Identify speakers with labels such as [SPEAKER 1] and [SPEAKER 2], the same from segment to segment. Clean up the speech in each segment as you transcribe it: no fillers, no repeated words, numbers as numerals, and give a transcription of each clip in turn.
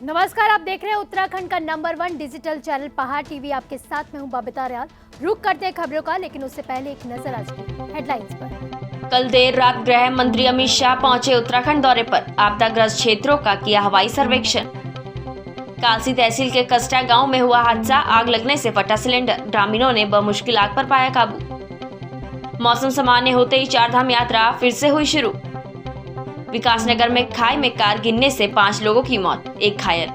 [SPEAKER 1] नमस्कार, आप देख रहे हैं उत्तराखंड का नंबर 1 डिजिटल चैनल पहाड़ टीवी। आपके साथ में हूं बबीता रियाल। रुक करते हैं खबरों का, लेकिन उससे पहले एक नजर आज की हेडलाइंस पर।
[SPEAKER 2] कल देर रात गृह मंत्री अमित शाह पहुंचे उत्तराखंड दौरे पर। आपदाग्रस्त क्षेत्रों का किया हवाई सर्वेक्षण। कालसी तहसील के कस्टा गांव में हुआ हादसा, आग लगने से फटा सिलेंडर। ग्रामीणों ने बमुश्किल आग पर पाया काबू। मौसम सामान्य होते ही चारधाम यात्रा फिर से हुई शुरू। विकासनगर में खाई में कार गिरने से 5 लोगों की मौत, 1 घायल।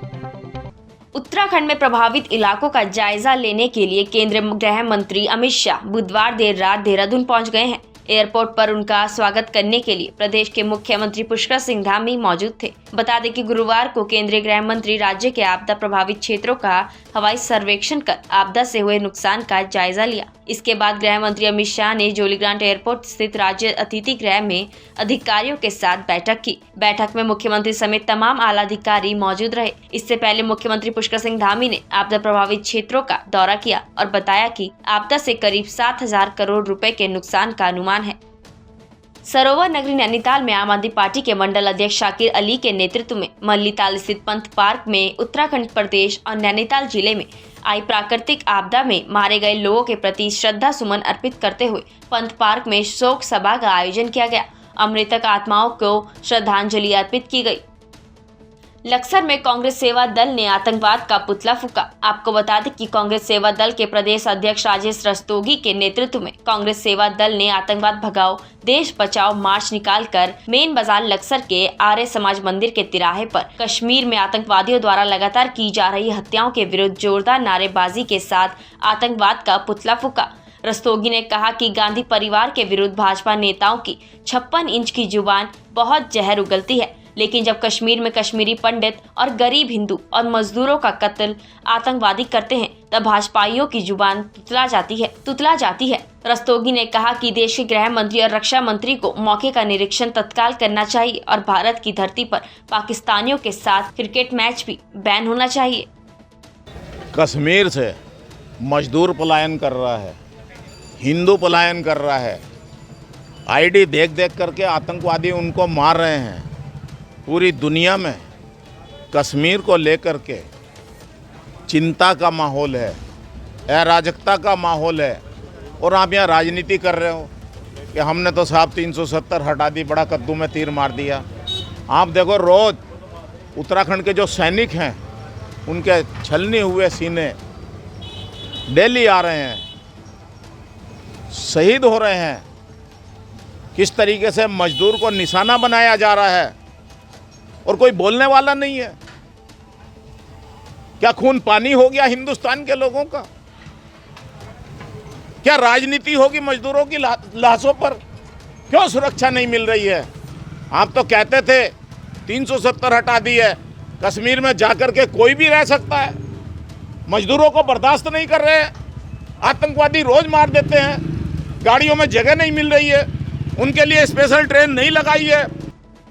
[SPEAKER 2] उत्तराखंड में प्रभावित इलाकों का जायजा लेने के लिए केंद्रीय गृह मंत्री अमित शाह बुधवार देर रात देहरादून पहुंच गए हैं। एयरपोर्ट पर उनका स्वागत करने के लिए प्रदेश के मुख्यमंत्री पुष्कर सिंह धामी मौजूद थे। बता दें कि गुरुवार को केंद्रीय गृह मंत्री राज्य के आपदा प्रभावित क्षेत्रों का हवाई सर्वेक्षण कर आपदा से हुए नुकसान का जायजा लिया। इसके बाद गृह मंत्री अमित शाह ने जोलीग्रांट एयरपोर्ट स्थित राज्य अतिथि गृह में अधिकारियों के साथ बैठक की। बैठक में मुख्यमंत्री समेत तमाम आला अधिकारी मौजूद रहे। इससे पहले मुख्यमंत्री पुष्कर सिंह धामी ने आपदा प्रभावित क्षेत्रों का दौरा किया और बताया कि आपदा से करीब 7,000 करोड़ रुपए के नुकसान का अनुमान है। सरोवर नगरी नैनीताल में आम आदमी पार्टी के मंडल अध्यक्ष शाकिर अली के नेतृत्व में मल्लीताल स्थित पंथ पार्क में उत्तराखंड प्रदेश और नैनीताल जिले में आई प्राकृतिक आपदा में मारे गए लोगों के प्रति श्रद्धा सुमन अर्पित करते हुए पंथ पार्क में शोक सभा का आयोजन किया गया। मृतक आत्माओं को श्रद्धांजलि अर्पित की गई। लक्सर में कांग्रेस सेवा दल ने आतंकवाद का पुतला फूंका। आपको बता दें कि कांग्रेस सेवा दल के प्रदेश अध्यक्ष राजेश रस्तोगी के नेतृत्व में कांग्रेस सेवा दल ने आतंकवाद भगाओ देश बचाओ मार्च निकालकर मेन बाजार लक्सर के आर्य समाज मंदिर के तिराहे पर कश्मीर में आतंकवादियों द्वारा लगातार की जा रही हत्याओं के विरुद्ध जोरदार नारेबाजी के साथ आतंकवाद का पुतला फूंका। रस्तोगी ने कहा कि गांधी परिवार के विरुद्ध भाजपा नेताओं की 56 इंच की जुबान बहुत जहर उगलती है, लेकिन जब कश्मीर में कश्मीरी पंडित और गरीब हिंदू और मजदूरों का कत्ल आतंकवादी करते हैं तब भाजपाइयों की जुबान तुतला जाती है। रस्तोगी ने कहा कि देश के गृह मंत्री और रक्षा मंत्री को मौके का निरीक्षण तत्काल करना चाहिए और भारत की धरती पर पाकिस्तानियों के साथ क्रिकेट मैच भी बैन होना चाहिए।
[SPEAKER 3] कश्मीर से मजदूर पलायन कर रहा है, हिंदू पलायन कर रहा है, आईडी देख देख करके आतंकवादी उनको मार रहे हैं। पूरी दुनिया में कश्मीर को लेकर के चिंता का माहौल है, अराजकता का माहौल है, और आप यहाँ राजनीति कर रहे हो कि हमने तो साहब 370 हटा दी, बड़ा कद्दू में तीर मार दिया। आप देखो रोज़ उत्तराखंड के जो सैनिक हैं उनके छलनी हुए सीने डेली आ रहे हैं, शहीद हो रहे हैं। किस तरीके से मजदूर को निशाना बनाया जा रहा है और कोई बोलने वाला नहीं है। क्या खून पानी हो गया हिंदुस्तान के लोगों का? क्या राजनीति होगी मजदूरों की लाशों पर? क्यों सुरक्षा नहीं मिल रही है? आप तो कहते थे 370 हटा दी है, कश्मीर में जाकर के कोई भी रह सकता है। मजदूरों को बर्दाश्त नहीं कर रहे हैं, आतंकवादी रोज मार देते हैं, गाड़ियों में जगह नहीं मिल रही है, उनके लिए स्पेशल ट्रेन नहीं लगाई है।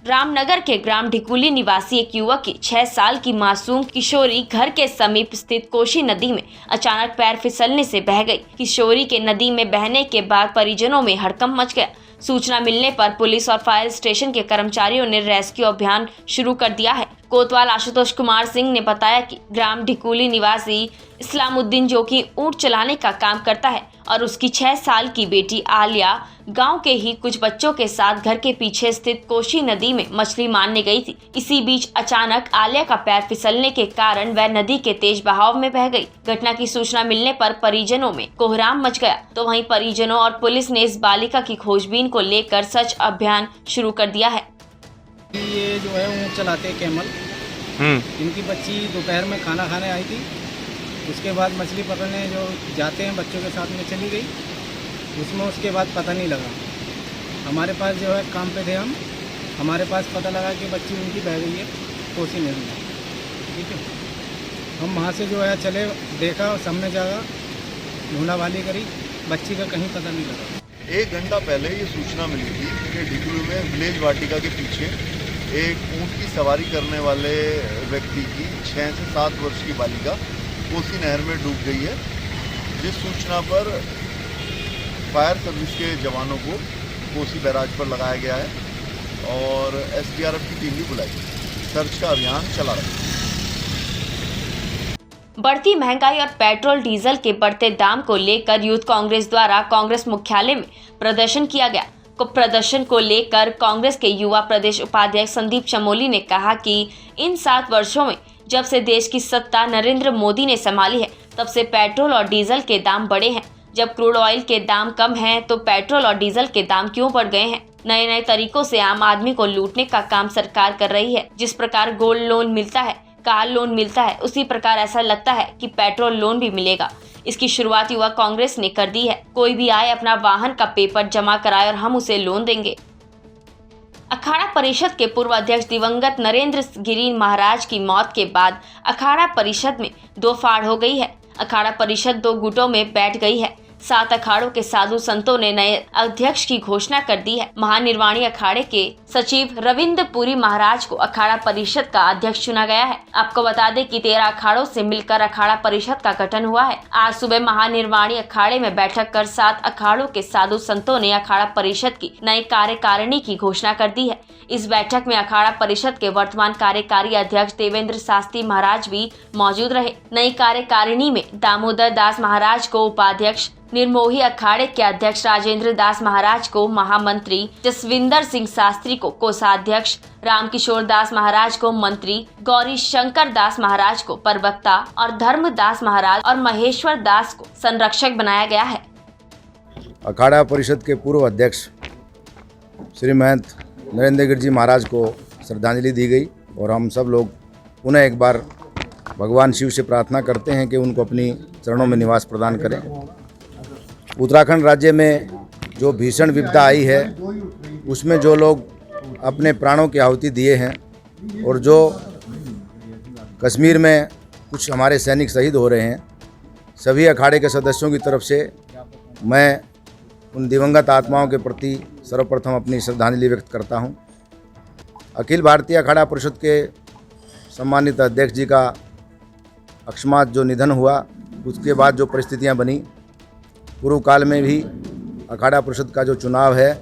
[SPEAKER 2] रामनगर के ग्राम ढिकुली निवासी एक युवक की 6 साल की मासूम किशोरी घर के समीप स्थित कोशी नदी में अचानक पैर फिसलने से बह गई। किशोरी के नदी में बहने के बाद परिजनों में हड़कंप मच गया। सूचना मिलने पर पुलिस और फायर स्टेशन के कर्मचारियों ने रेस्क्यू अभियान शुरू कर दिया है। कोतवाल आशुतोष कुमार सिंह ने बताया कि ग्राम ढिकुली निवासी इस्लामुद्दीन, जो कि ऊंट चलाने का काम करता है, और उसकी 6 साल की बेटी आलिया गांव के ही कुछ बच्चों के साथ घर के पीछे स्थित कोशी नदी में मछली मारने गई थी। इसी बीच अचानक आलिया का पैर फिसलने के कारण वह नदी के तेज बहाव में बह गई। घटना की सूचना मिलने पर परिजनों में कोहराम मच गया, तो वहीं परिजनों और पुलिस ने इस बालिका की खोजबीन को लेकर सर्च अभियान शुरू कर दिया है।
[SPEAKER 4] ये जो है ऊँट चलाते हैं कैमल, इनकी बच्ची दोपहर में खाना खाने आई थी। उसके बाद मछली पकड़ने जो जाते हैं बच्चों के साथ में चली गई, उसमें उसके बाद पता नहीं लगा। हमारे पास जो है काम पे थे हम, हमारे पास पता लगा कि बच्ची उनकी बह गई है कोसी नदी में। ठीक है, हम वहाँ से जो है चले, देखा, सामने जागा, ढूंढावाली करी, बच्ची का कहीं पता नहीं लगा।
[SPEAKER 5] 1 घंटा पहले ये सूचना मिली थी कि ढिकुलू में विलेज वाटिका के पीछे एक ऊँट की सवारी करने वाले व्यक्ति की 6 से 7 वर्ष की बालिका कोसी नहर में डूब गई है। जिस सूचना पर फायर सर्विस के जवानों को कोसी बैराज पर लगाया गया है और एसडीआरएफ की टीम भी बुलाई। सर्च का अभियान चला रहा है।
[SPEAKER 2] बढ़ती महंगाई और पेट्रोल डीजल के बढ़ते दाम को लेकर यूथ कांग्रेस द्वारा कांग्रेस मुख्यालय में प्रदर्शन किया गया। प्रदर्शन को लेकर कांग्रेस के युवा प्रदेश उपाध्यक्ष संदीप चमोली ने कहा कि इन 7 वर्षों में जब से देश की सत्ता नरेंद्र मोदी ने संभाली है, तब से पेट्रोल और डीजल के दाम बढ़े हैं। जब क्रूड ऑयल के दाम कम हैं, तो पेट्रोल और डीजल के दाम क्यों बढ़ गए हैं? नए नए तरीकों से आम आदमी को लूटने का काम सरकार कर रही है। जिस प्रकार गोल्ड लोन मिलता है, कार लोन मिलता है, उसी प्रकार ऐसा लगता है कि पेट्रोल लोन भी मिलेगा। इसकी शुरुआत युवा कांग्रेस ने कर दी है। कोई भी आए, अपना वाहन का पेपर जमा कराए और हम उसे लोन देंगे। अखाड़ा परिषद के पूर्व अध्यक्ष दिवंगत नरेंद्र गिरी महाराज की मौत के बाद अखाड़ा परिषद में 2 फाड़ हो गई है। अखाड़ा परिषद 2 गुटों में बैठ गई है। 7 अखाड़ों के साधु संतों ने नए अध्यक्ष की घोषणा कर दी है। महानिर्वाणी अखाड़े के सचिव रविंद्र पुरी महाराज को अखाड़ा परिषद का अध्यक्ष चुना गया है। आपको बता दें कि 13 अखाड़ों से मिलकर अखाड़ा परिषद का गठन हुआ है। आज सुबह महानिर्वाणी अखाड़े में बैठक कर 7 अखाड़ों के साधु संतों ने अखाड़ा परिषद की नई कार्यकारिणी की घोषणा कर दी है। इस बैठक में अखाड़ा परिषद के वर्तमान कार्यकारी अध्यक्ष देवेंद्र शास्त्री महाराज भी मौजूद रहे। नई कार्यकारिणी में दामोदर दास महाराज को उपाध्यक्ष, निर्मोही अखाड़े के अध्यक्ष राजेंद्र दास महाराज को महामंत्री, जसविंदर सिंह शास्त्री को कोषाध्यक्ष, रामकिशोर दास महाराज को मंत्री, गौरी शंकर दास महाराज को प्रवक्ता और धर्मदास महाराज और महेश्वर दास को संरक्षक बनाया गया है।
[SPEAKER 6] अखाड़ा परिषद के पूर्व अध्यक्ष श्री महंत नरेंद्र गिरी जी महाराज को श्रद्धांजलि दी गई और हम सब लोग पुनः एक बार भगवान शिव से प्रार्थना करते हैं कि उनको अपनी चरणों में निवास प्रदान करें। उत्तराखंड राज्य में जो भीषण विपदा आई है, उसमें जो लोग अपने प्राणों की आहुति दिए हैं और जो कश्मीर में कुछ हमारे सैनिक शहीद हो रहे हैं, सभी अखाड़े के सदस्यों की तरफ से मैं उन दिवंगत आत्माओं के प्रति सर्वप्रथम अपनी श्रद्धांजलि व्यक्त करता हूं। अखिल भारतीय अखाड़ा परिषद के सम्मानित अध्यक्ष जी का अकस्मात जो निधन हुआ, उसके बाद जो परिस्थितियां बनी, पूर्व काल में भी अखाड़ा परिषद का जो चुनाव है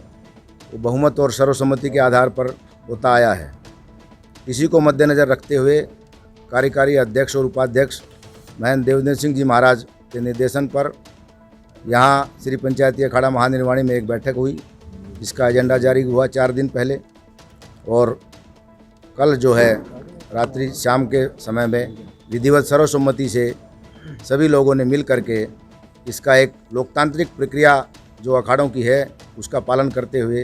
[SPEAKER 6] वो बहुमत और सर्वसम्मति के आधार पर होता आया है। इसी को मद्देनज़र रखते हुए कार्यकारी अध्यक्ष और उपाध्यक्ष महंत देवेंद्र सिंह जी महाराज के निर्देशन पर यहाँ श्री पंचायती अखाड़ा महानिर्वाणी में एक बैठक हुई, जिसका एजेंडा जारी हुआ 4 दिन पहले, और कल जो है रात्रि शाम के समय में विधिवत सर्वसम्मति से सभी लोगों ने मिल करके इसका एक लोकतांत्रिक प्रक्रिया जो अखाड़ों की है उसका पालन करते हुए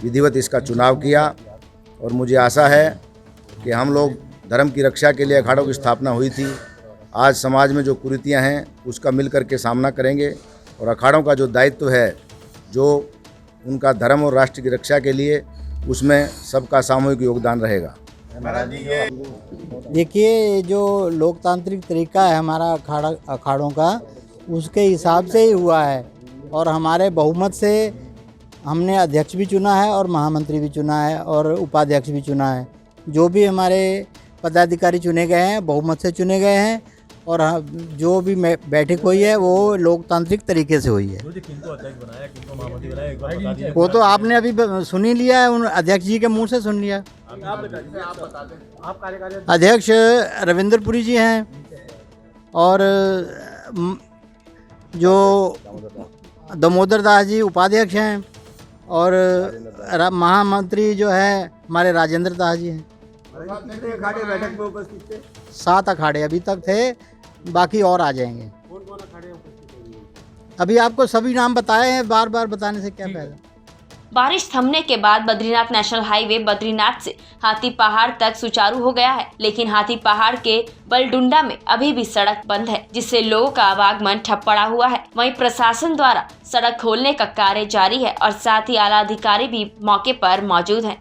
[SPEAKER 6] विधिवत इसका चुनाव किया। और मुझे आशा है कि हम लोग धर्म की रक्षा के लिए अखाड़ों की स्थापना हुई थी, आज समाज में जो कुरीतियाँ हैं उसका मिल कर के सामना करेंगे और अखाड़ों का जो दायित्व है, जो उनका धर्म और राष्ट्र की रक्षा के लिए, उसमें सबका सामूहिक योगदान रहेगा।
[SPEAKER 7] देखिए, जो लोकतांत्रिक तरीका है हमारा अखाड़ों का, उसके हिसाब से ही हुआ है और हमारे बहुमत से हमने अध्यक्ष भी चुना है और महामंत्री भी चुना है और उपाध्यक्ष भी चुना है। जो भी हमारे पदाधिकारी चुने गए हैं बहुमत से चुने गए हैं और जो भी बैठक हुई है वो लोकतांत्रिक तरीके से हुई है। वो तो आपने अभी सुन ही लिया है, उन अध्यक्ष जी के मुंह से सुन लिया। अध्यक्ष रविंद्र पुरी जी हैं और जो दामोदर दास जी उपाध्यक्ष हैं और महामंत्री जो है हमारे राजेंद्र दास जी हैं। 7 अखाड़े अभी तक थे, बाकी और आ जाएंगे। अभी आपको सभी नाम बताए हैं, बार बार बताने से क्या फायदा।
[SPEAKER 2] बारिश थमने के बाद बद्रीनाथ नेशनल हाईवे बद्रीनाथ से हाथी पहाड़ तक सुचारू हो गया है, लेकिन हाथी पहाड़ के बलडुंडा में अभी भी सड़क बंद है, जिससे लोगों का आवागमन ठप पड़ा हुआ है। वहीं प्रशासन द्वारा सड़क खोलने का कार्य जारी है और साथ ही आला अधिकारी भी मौके पर मौजूद हैं।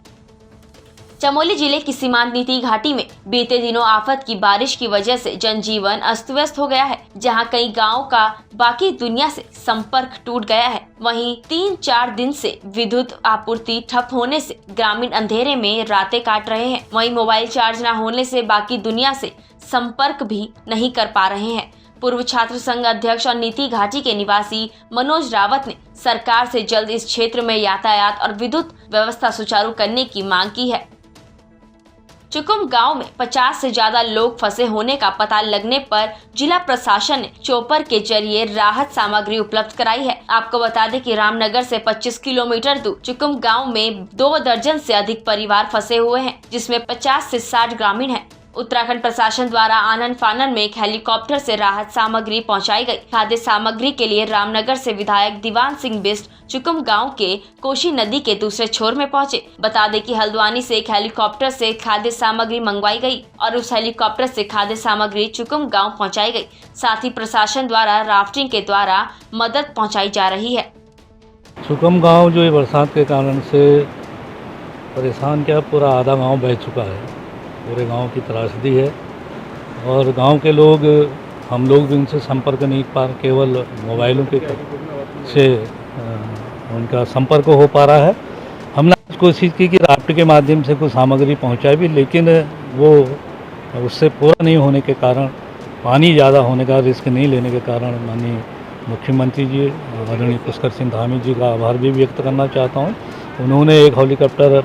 [SPEAKER 2] चमोली जिले की सीमांत नीति घाटी में बीते दिनों आफत की बारिश की वजह से जनजीवन अस्त व्यस्त हो गया है, जहां कई गांवों का बाकी दुनिया से संपर्क टूट गया है। वहीं 3-4 दिन से विद्युत आपूर्ति ठप होने से ग्रामीण अंधेरे में रातें काट रहे हैं। वहीं मोबाइल चार्ज न होने से बाकी दुनिया से संपर्क भी नहीं कर पा रहे हैं। पूर्व छात्र संघ अध्यक्ष और नीति घाटी के निवासी मनोज रावत ने सरकार से जल्द इस क्षेत्र में यातायात और विद्युत व्यवस्था सुचारू करने की मांग की है। चुकुम गांव में 50 से ज्यादा लोग फंसे होने का पता लगने पर जिला प्रशासन ने चॉपर के जरिए राहत सामग्री उपलब्ध कराई है। आपको बता दें कि रामनगर से 25 किलोमीटर दूर चुकुम गांव में 2 दर्जन से अधिक परिवार फंसे हुए हैं, जिसमें 50 से 60 ग्रामीण हैं। उत्तराखंड प्रशासन द्वारा आनन फानन में एक हेलीकॉप्टर से राहत सामग्री पहुंचाई गई। खाद्य सामग्री के लिए रामनगर से विधायक दीवान सिंह बिष्ट चुकुम गांव के कोशी नदी के दूसरे छोर में पहुंचे। बता दें कि हल्द्वानी से एक हेलीकॉप्टर से खाद्य सामग्री मंगवाई गई और उस हेलीकॉप्टर से खाद्य सामग्री चुकुम गाँव पहुँचाई गयी। साथ ही प्रशासन द्वारा राफ्टिंग के द्वारा मदद पहुँचाई जा रही है।
[SPEAKER 8] चुकुम गाँव जो बरसात के कारण से परेशान, क्या पूरा आधा गाँव बह चुका है, पूरे गांव की त्रासदी है और गांव के लोग, हम लोग भी उनसे संपर्क नहीं पा रहे, केवल मोबाइलों के से उनका संपर्क हो पा रहा है। हमने कोशिश की कि राफ्ट के माध्यम से कुछ सामग्री पहुंचाए भी, लेकिन वो उससे पूरा नहीं होने के कारण, पानी ज़्यादा होने का रिस्क नहीं लेने के कारण माननीय मुख्यमंत्री जी आदरणीय पुष्कर सिंह धामी जी का आभार भी व्यक्त करना चाहता हूँ। उन्होंने एक हेलीकॉप्टर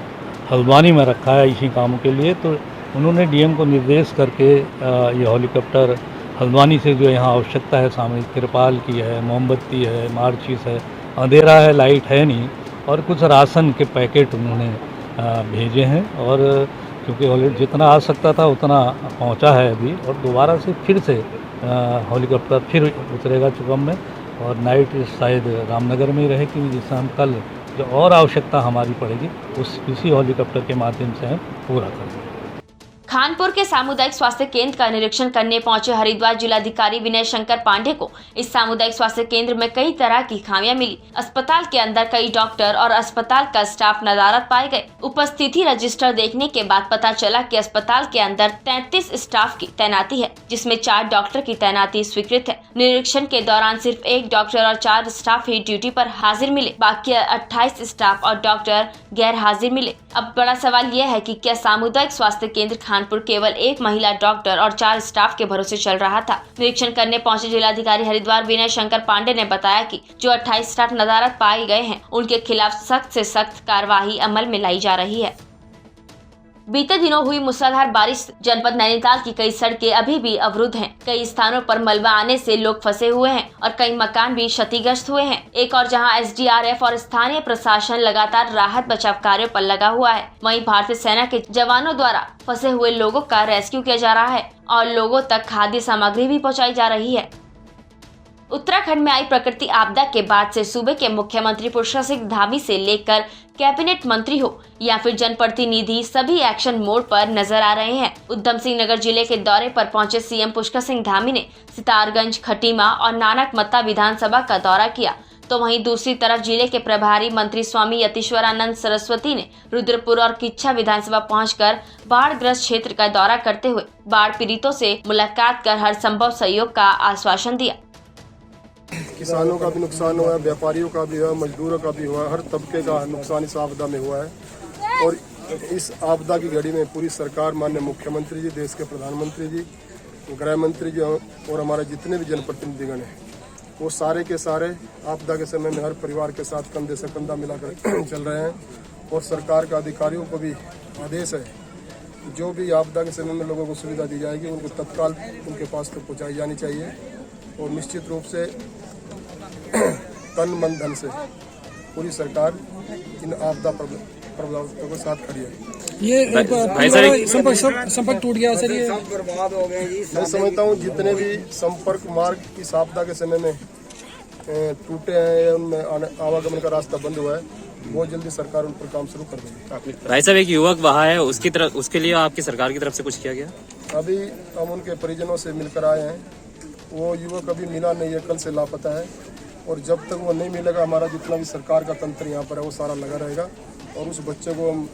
[SPEAKER 8] हल्द्वानी में रखा है इसी कामों के लिए, तो उन्होंने डीएम को निर्देश करके ये हेलीकॉप्टर हल्द्वानी से जो यहाँ आवश्यकता है सामने तिरपाल की है, मोमबत्ती है, मार्चिस है, अंधेरा है, लाइट है नहीं, और कुछ राशन के पैकेट उन्होंने भेजे हैं। और क्योंकि जितना आ सकता था उतना पहुँचा है अभी, और दोबारा से फिर से हेलीकॉप्टर फिर उतरेगा चुकुम में और नाइट शायद रामनगर में ही रहेगी, जिससे हम कल जो और आवश्यकता हमारी पड़ेगी इसी हेलीकॉप्टर के माध्यम से हम पूरा करेंगे।
[SPEAKER 2] खानपुर के सामुदायिक स्वास्थ्य केंद्र का निरीक्षण करने पहुंचे हरिद्वार जिलाधिकारी विनय शंकर पांडे को इस सामुदायिक स्वास्थ्य केंद्र में कई तरह की खामियां मिली। अस्पताल के अंदर कई डॉक्टर और अस्पताल का स्टाफ नदारद पाए गए। उपस्थिति रजिस्टर देखने के बाद पता चला कि अस्पताल के अंदर 33 स्टाफ की तैनाती है, जिसमें 4 डॉक्टर की तैनाती स्वीकृत है। निरीक्षण के दौरान सिर्फ 1 डॉक्टर और 4 स्टाफ ही ड्यूटी पर हाजिर मिले, बाकी 28 स्टाफ और डॉक्टर गैर हाजिर मिले। अब बड़ा सवाल यह है कि क्या सामुदायिक स्वास्थ्य केंद्र खानपुर केवल 1 महिला डॉक्टर और 4 स्टाफ के भरोसे चल रहा था? निरीक्षण करने पहुंचे जिलाधिकारी हरिद्वार विनय शंकर पांडे ने बताया कि जो 28 स्टाफ नदारद पाए गए हैं, उनके खिलाफ सख्त से सख्त कार्रवाई अमल में लाई जा रही है। बीते दिनों हुई मूसलाधार बारिश से जनपद नैनीताल की कई सड़कें अभी भी अवरुद्ध हैं। कई स्थानों पर मलबा आने से लोग फंसे हुए हैं और कई मकान भी क्षतिग्रस्त हुए हैं। एक और जहां एसडीआरएफ और स्थानीय प्रशासन लगातार राहत बचाव कार्यों पर लगा हुआ है, वहीं भारतीय सेना के जवानों द्वारा फंसे हुए लोगों का रेस्क्यू किया जा रहा है और लोगों तक खाद्य सामग्री भी पहुँचाई जा रही है। उत्तराखंड में आई प्रकृति आपदा के बाद से सूबे के मुख्यमंत्री पुष्कर सिंह धामी से लेकर कैबिनेट मंत्री हो या फिर जनप्रतिनिधि सभी एक्शन मोड पर नजर आ रहे हैं। उधम सिंह नगर जिले के दौरे पर पहुंचे सीएम पुष्कर सिंह धामी ने सितारगंज, खटीमा और नानकमत्ता विधानसभा का दौरा किया, तो वहीं दूसरी तरफ जिले के प्रभारी मंत्री स्वामी यतीश्वरानंद सरस्वती ने रुद्रपुर और किच्छा विधानसभा पहुंचकर बाढ़ग्रस्त क्षेत्र का दौरा करते हुए बाढ़ पीड़ितों से मुलाकात कर हर संभव सहयोग का आश्वासन दिया।
[SPEAKER 9] किसानों का भी नुकसान हुआ है, व्यापारियों का भी हुआ, मजदूरों का भी हुआ, हर तबके का नुकसान इस आपदा में हुआ है। और इस आपदा की घड़ी में पूरी सरकार, माननीय मुख्यमंत्री जी, देश के प्रधानमंत्री जी, गृह मंत्री जी और हमारे जितने भी जनप्रतिनिधिगण हैं, वो सारे के सारे आपदा के समय में हर परिवार के साथ कंधे से कंधा मिलाकर चल रहे हैं। और सरकार का अधिकारियों को भी आदेश है, जो भी आपदा के समय में लोगों को सुविधा दी जाएगी उनको तत्काल उनके पास तक पहुँचाई जानी चाहिए। और निश्चित रूप से तन मन धन से पूरी सरकार इन आपदा प्रभावितों के साथ खड़ी है।
[SPEAKER 10] ये संपर्क टूट गया सर, ये
[SPEAKER 9] मैं समझता हूँ जितने भी संपर्क मार्ग इस आपदा के समय में टूटे हैं या उनमें आवागमन का रास्ता बंद हुआ है, बहुत जल्दी सरकार उन पर काम शुरू कर देगी।
[SPEAKER 10] भाई साहब, एक युवक वहाँ है, उसके लिए आपकी सरकार की तरफ से कुछ किया गया?
[SPEAKER 9] अभी हम उनके परिजनों से मिलकर आए हैं। वो युवक अभी मिला नहीं है, कल से लापता है। और जब तक वो नहीं मिलेगा, हमारा जितना भी सरकार का तंत्र यहाँ पर है वो सारा लगा रहेगा और उस बच्चे को हम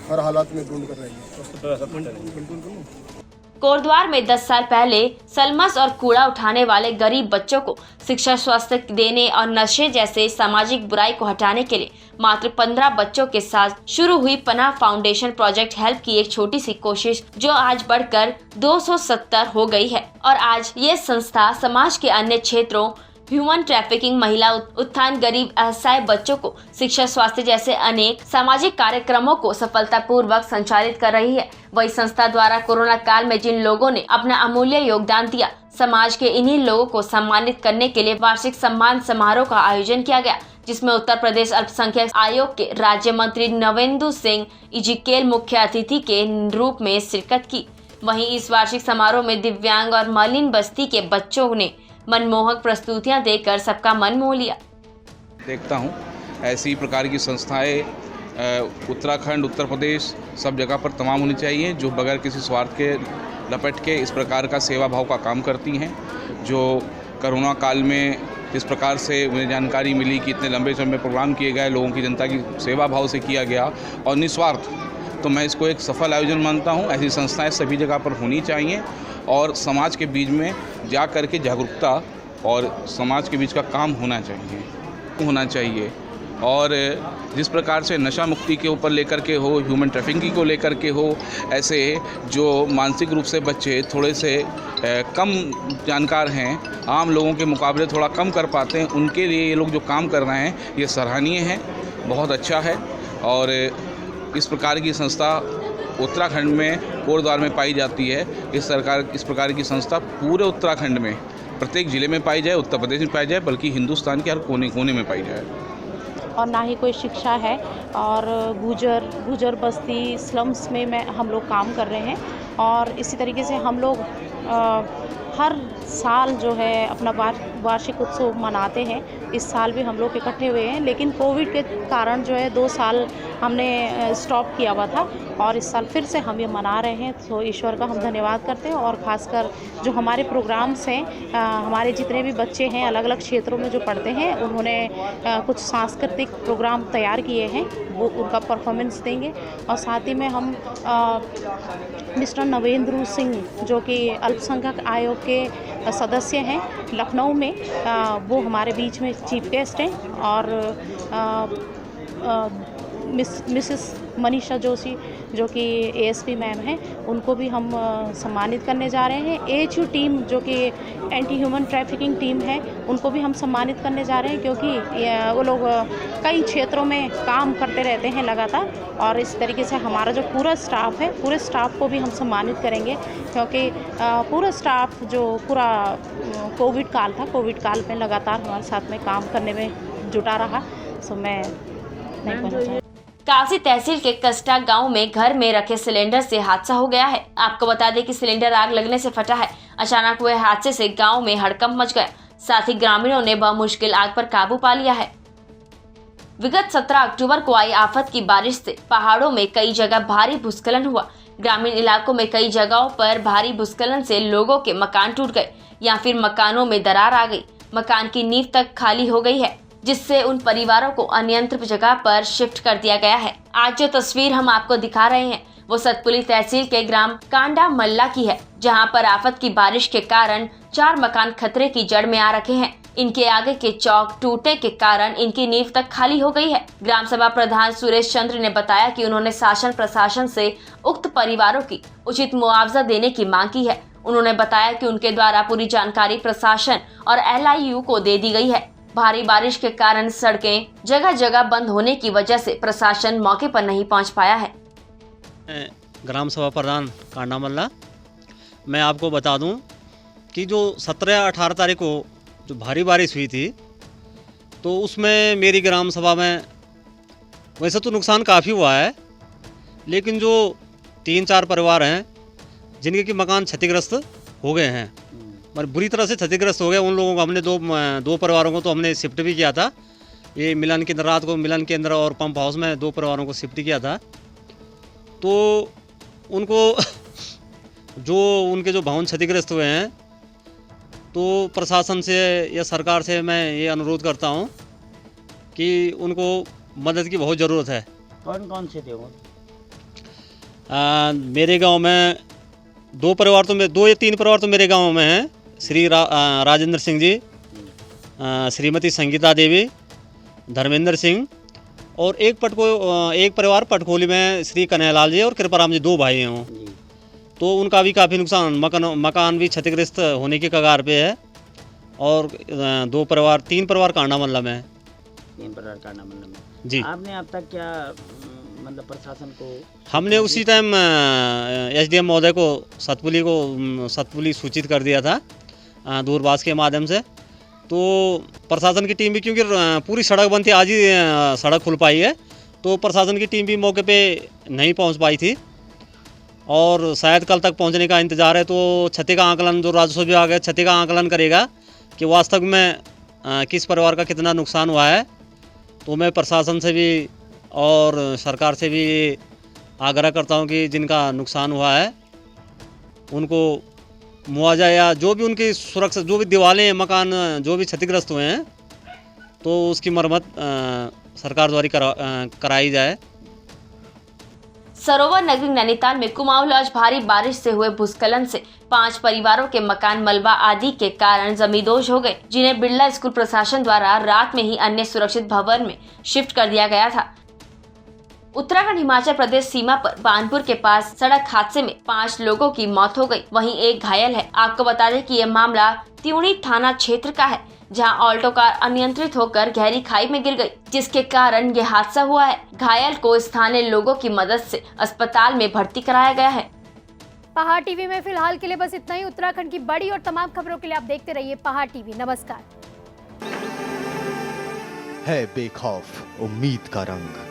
[SPEAKER 9] हर हालात में ढूंढ कर रहेंगे।
[SPEAKER 2] कोटद्वार में 10 साल पहले सलमस और कूड़ा उठाने वाले गरीब बच्चों को शिक्षा, स्वास्थ्य देने और नशे जैसे सामाजिक बुराई को हटाने के लिए मात्र 15 बच्चों के साथ शुरू हुई पनाह फाउंडेशन प्रोजेक्ट हेल्प की एक छोटी सी कोशिश, जो आज बढ़कर 270 हो गई है। और आज ये संस्था समाज के अन्य क्षेत्रों ह्यूमन ट्रैफिकिंग, महिला उत्थान, गरीब असहाय बच्चों को शिक्षा, स्वास्थ्य जैसे अनेक सामाजिक कार्यक्रमों को सफलतापूर्वक संचालित कर रही है। वही संस्था द्वारा कोरोना काल में जिन लोगों ने अपना अमूल्य योगदान दिया, समाज के इन्हीं लोगों को सम्मानित करने के लिए वार्षिक सम्मान समारोह का आयोजन किया गया, जिसमें उत्तर प्रदेश अल्पसंख्यक आयोग के राज्य मंत्री नवेंदु सिंह इजिकेल मुख्य अतिथि के रूप में शिरकत की। वहीं इस वार्षिक समारोह में दिव्यांग और मलिन बस्ती के बच्चों ने मनमोहक प्रस्तुतियां देकर सबका मन मोह लिया।
[SPEAKER 11] देखता हूं ऐसी प्रकार की संस्थाएं उत्तराखंड, उत्तर प्रदेश सब जगह पर तमाम होनी चाहिए, जो बगैर किसी स्वार्थ के लपेट के इस प्रकार का सेवा भाव का काम करती हैं। जो कोरोना काल में जिस प्रकार से मुझे जानकारी मिली कि इतने लंबे समय प्रोग्राम किए गए, लोगों की, जनता की सेवा भाव से किया गया और निस्वार्थ, तो मैं इसको एक सफल आयोजन मानता हूं। ऐसी संस्थाएं सभी जगह पर होनी चाहिए और समाज के बीच में जा कर के जागरूकता और समाज के बीच का काम होना चाहिए। और जिस प्रकार से नशा मुक्ति के ऊपर लेकर के हो, ह्यूमन ट्रैफिकिंग को लेकर के हो, ऐसे जो मानसिक रूप से बच्चे थोड़े से कम जानकार हैं, आम लोगों के मुकाबले थोड़ा कम कर पाते हैं, उनके लिए ये लोग जो काम कर रहे हैं ये सराहनीय है, बहुत अच्छा है। और इस प्रकार की संस्था उत्तराखंड में कोटद्वार में पाई जाती है। इस प्रकार की संस्था पूरे उत्तराखंड में प्रत्येक ज़िले में पाई जाए, उत्तर प्रदेश में पाई जाए, बल्कि हिंदुस्तान के हर कोने कोने में पाई जाए।
[SPEAKER 12] और ना ही कोई शिक्षा है, और गुजर बस्ती स्लम्स में हम लोग काम कर रहे हैं। और इसी तरीके से हम लोग हर साल जो है अपना वार्षिक उत्सव मनाते हैं। इस साल भी हम लोग इकट्ठे हुए हैं, लेकिन कोविड के कारण जो है 2 साल हमने स्टॉप किया हुआ था और इस साल फिर से हम ये मना रहे हैं। तो ईश्वर का हम धन्यवाद करते हैं। और ख़ासकर जो हमारे प्रोग्राम्स हैं, हमारे जितने भी बच्चे हैं अलग अलग क्षेत्रों में जो पढ़ते हैं, उन्होंने कुछ सांस्कृतिक प्रोग्राम तैयार किए हैं, वो उनका परफॉर्मेंस देंगे। और साथ ही में हम मिस्टर नवेंद्र सिंह, जो कि अल्पसंख्यक आयोग के सदस्य हैं लखनऊ में, वो हमारे बीच में चीफ गेस्ट हैं। और मिसेस मनीषा जोशी, जो कि एएसपी मैम हैं, उनको भी हम सम्मानित करने जा रहे हैं। एएचयू टीम, जो कि एंटी ह्यूमन ट्रैफिकिंग टीम है, उनको भी हम सम्मानित करने जा रहे हैं, क्योंकि वो लोग कई क्षेत्रों में काम करते रहते हैं लगातार। और इस तरीके से हमारा जो पूरा स्टाफ है, पूरे स्टाफ को भी हम सम्मानित करेंगे, क्योंकि पूरा स्टाफ जो पूरा कोविड काल था, कोविड काल में लगातार हमारे साथ में काम करने में जुटा रहा। सो मैं नहीं कहना चाहती।
[SPEAKER 2] कालसी तहसील के कस्टा गांव में घर में रखे सिलेंडर से हादसा हो गया है। आपको बता दें कि सिलेंडर आग लगने से फटा है। अचानक हुए हादसे से गांव में हड़कंप मच गया। साथ ही ग्रामीणों ने बमुश्किल आग पर काबू पा लिया है। विगत 17 अक्टूबर को आई आफत की बारिश से पहाड़ों में कई जगह भारी भूस्खलन हुआ। ग्रामीण इलाकों में कई जगहों पर भारी भूस्खलन से लोगों के मकान टूट गए या फिर मकानों में दरार आ गई। मकान की नींव तक खाली हो गई है, जिससे उन परिवारों को अन्यंत्र जगह पर शिफ्ट कर दिया गया है। आज जो तस्वीर हम आपको दिखा रहे हैं वो सतपुली तहसील के ग्राम कांडा मल्ला की है, जहां पर आफत की बारिश के कारण 4 मकान खतरे की जड़ में आ रखे हैं। इनके आगे के चौक टूटने के कारण इनकी नींव तक खाली हो गई है। ग्राम सभा प्रधान सुरेश चंद्र ने बताया कि उन्होंने शासन प्रशासन से उक्त परिवारों की उचित मुआवजा देने की मांग की है। उन्होंने बताया कि उनके द्वारा पूरी जानकारी प्रशासन और LIU को दे दी गई है। भारी बारिश के कारण सड़कें जगह जगह बंद होने की वजह से प्रशासन मौके पर नहीं पहुंच पाया है।
[SPEAKER 13] ग्राम सभा प्रधान कांडा मल्ला, मैं आपको बता दूं कि जो 17-18 तारीख को जो भारी बारिश हुई थी, तो उसमें मेरी ग्राम सभा में वैसे तो नुकसान काफ़ी हुआ है, लेकिन जो 3-4 परिवार हैं जिनके कि मकान क्षतिग्रस्त हो गए हैं, पर बुरी तरह से क्षतिग्रस्त हो गए, उन लोगों को हमने दो परिवारों को तो हमने शिफ्ट भी किया था। ये मिलन केंद्र, रात को मिलन केंद्र और पंप हाउस में 2 परिवारों को शिफ्ट किया था। तो उनको जो उनके जो भवन क्षतिग्रस्त हुए हैं, तो प्रशासन से या सरकार से मैं ये अनुरोध करता हूँ कि उनको मदद की बहुत ज़रूरत है।
[SPEAKER 7] कौन कौन से थे वो?
[SPEAKER 13] मेरे गांव में 2 परिवार तो 2 या 3 परिवार तो मेरे गांव में हैं। श्री राजेंद्र सिंह जी, श्रीमती संगीता देवी, धर्मेंद्र सिंह, और एक परिवार पटखोली में श्री कन्हैयालाल जी और कृपाराम जी, 2 भाई हैं वो। तो उनका भी काफ़ी नुकसान, मकान भी क्षतिग्रस्त होने के कगार पे है। और 3 परिवार कांडा मल्ला में है।
[SPEAKER 14] 3 परिवार कांडा मल्ला में
[SPEAKER 13] जी।
[SPEAKER 14] आपने अब तक क्या मतलब प्रशासन को?
[SPEAKER 13] हमने उसी टाइम SDM महोदय को सतपुली सूचित कर दिया था दूरभाष के माध्यम से। तो प्रशासन की टीम भी, क्योंकि पूरी सड़क बंद थी, आज ही सड़क खुल पाई है, तो प्रशासन की टीम भी मौके पे नहीं पहुंच पाई थी और शायद कल तक पहुंचने का इंतज़ार है। तो क्षति का आकलन जो राजस्व विभाग है क्षति का आकलन करेगा कि वास्तव में किस परिवार का कितना नुकसान हुआ है। तो मैं प्रशासन से भी और सरकार से भी आग्रह करता हूं कि जिनका नुकसान हुआ है उनको मुआवजा या जो भी उनकी सुरक्षा, जो भी दीवारें मकान जो भी क्षतिग्रस्त हुए हैं तो उसकी मरम्मत सरकार द्वारा कराई जाए।
[SPEAKER 2] सरोवर नगरी नैनीताल में कुमाऊं आज भारी बारिश से हुए भूस्खलन से 5 परिवारों के मकान मलबा आदि के कारण जमींदोज हो गए, जिन्हें बिरला स्कूल प्रशासन द्वारा रात में ही अन्य सुरक्षित भवन में शिफ्ट कर दिया गया था। उत्तराखंड हिमाचल प्रदेश सीमा पर बानपुर के पास सड़क हादसे में 5 लोगों की मौत हो गई, वहीं एक घायल है। आपको बता दें कि यह मामला त्यूणी थाना क्षेत्र का है, जहां ऑल्टो कार अनियंत्रित होकर गहरी खाई में गिर गई, जिसके कारण यह हादसा हुआ है। घायल को स्थानीय लोगों की मदद से अस्पताल में भर्ती कराया गया है।
[SPEAKER 1] पहाड़ टीवी में फिलहाल के लिए बस इतना ही। उत्तराखंड की बड़ी और तमाम खबरों के लिए आप देखते रहिए पहाड़ टीवी। नमस्कार।
[SPEAKER 15] है बेखौफ उम्मीद का रंग।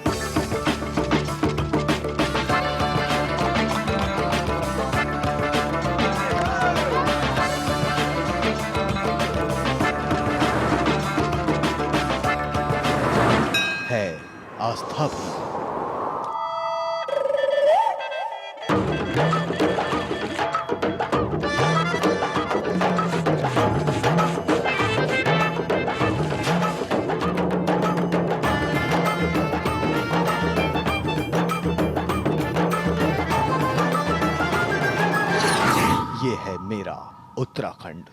[SPEAKER 15] है आस्था भी। ये है मेरा उत्तराखंड।